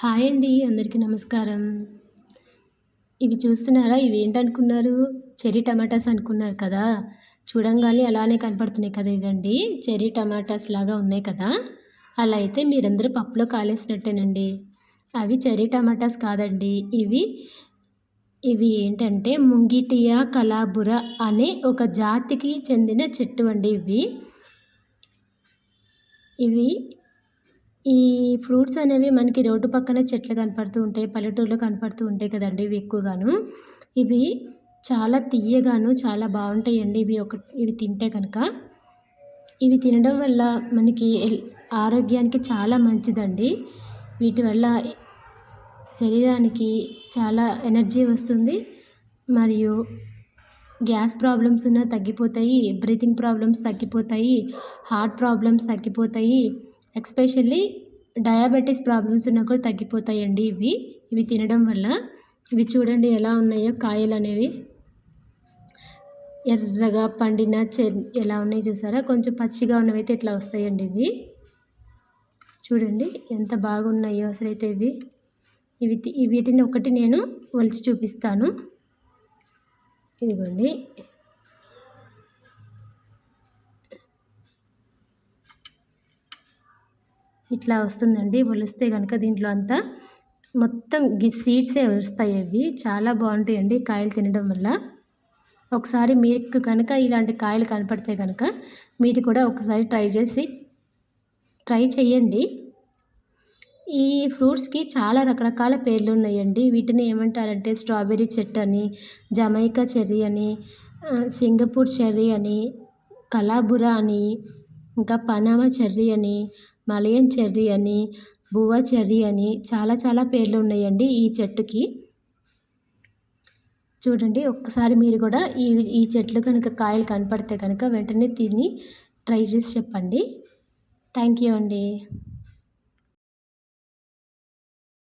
Hi అండి. అందరికీ నమస్కారం. ఇవి చూస్తున్నారా? ఇవేంటనుకున్నారు? చెర్రీ టమాటాస్ అనుకున్నారు కదా! చూడంగానే అలానే కనపడుతున్నాయి కదా! ఇవండి చెర్రీ టమాటాస్ లాగా ఉన్నాయి కదా! అలా అయితే మీరందరూ పప్పులో కాలేసినట్టేనండి. అవి చెర్రీ టమాటాస్ కాదండి. ఇవి ఏంటంటే ముంగిటియా కలాబురా అనే ఒక జాతికి చెందిన చెట్టు అండి ఇవి. ఇవి ఈ ఫ్రూట్స్ అనేవి మనకి రోడ్డు పక్కన చెట్లు కనపడుతూ ఉంటాయి. పల్లెటూరులో కనపడుతూ ఉంటాయి కదండీ ఇవి ఎక్కువగాను. ఇవి చాలా తియ్యగాను చాలా బావుంటాయండి. ఇవి తింటే గనక. ఇవి తినడం వల్ల మనకి ఆరోగ్యానికి చాలా మంచిదండి. వీటి వల్ల శరీరానికి చాలా ఎనర్జీ వస్తుంది. మరియు గ్యాస్ ప్రాబ్లమ్స్ ఉన్నా తగ్గిపోతాయి. బ్రీతింగ్ ప్రాబ్లమ్స్ తగ్గిపోతాయి. హార్ట్ ప్రాబ్లమ్స్ తగ్గిపోతాయి. ఎస్పెషల్లీ డయాబెటిస్ ప్రాబ్లమ్స్ ఉన్నా కూడా తగ్గిపోతాయండి ఇవి తినడం వల్ల. ఇవి చూడండి ఎలా ఉన్నాయో కాయలనేవి. ఎర్రగా పండిన ఎలా ఉన్నాయి చూసారా? కొంచెం పచ్చిగా ఉన్నవైతే ఇట్లా వస్తాయండి ఇవి. చూడండి ఎంత బాగున్నాయో అసలైతే వీటిని ఒకటి నేను ఒలిచి చూపిస్తాను. ఇదిగోండి. ఇట్లా వస్తుందండి. ఒలిస్తే గనక దీంట్లో అంతా మొత్తం సీడ్సే వస్తాయి అవి. చాలా బావుంటాయండి కాయలు తినడం వల్ల. ఒకసారి మీకు కనుక ఇలాంటి కాయలు కనపడితే గనక మీరు కూడా ఒకసారి ట్రై చేయండి. ఈ ఫ్రూట్స్‌కి చాలా రకరకాల పేర్లు ఉన్నాయండి. వీటిని ఏమంటారంటే స్ట్రాబెర్రీ చెట్టు అని, జమైకా చెర్రీ అని, సింగపూర్ చెర్రీ అని, కలాబురా అని, ఇంకా పనామా చెర్రీ అని, మలయన్ చెర్రీ అని, బువా చెర్రీ అని చాలా చాలా పేర్లు ఉన్నాయండి ఈ చెట్టుకి. చూడండి ఒక్కసారి మీరు కూడా ఈ చెట్లు కనుక కాయలు కనపడితే కనుక వెంటనే తిని ట్రై చేసి చెప్పండి. థ్యాంక్ యూ అండి.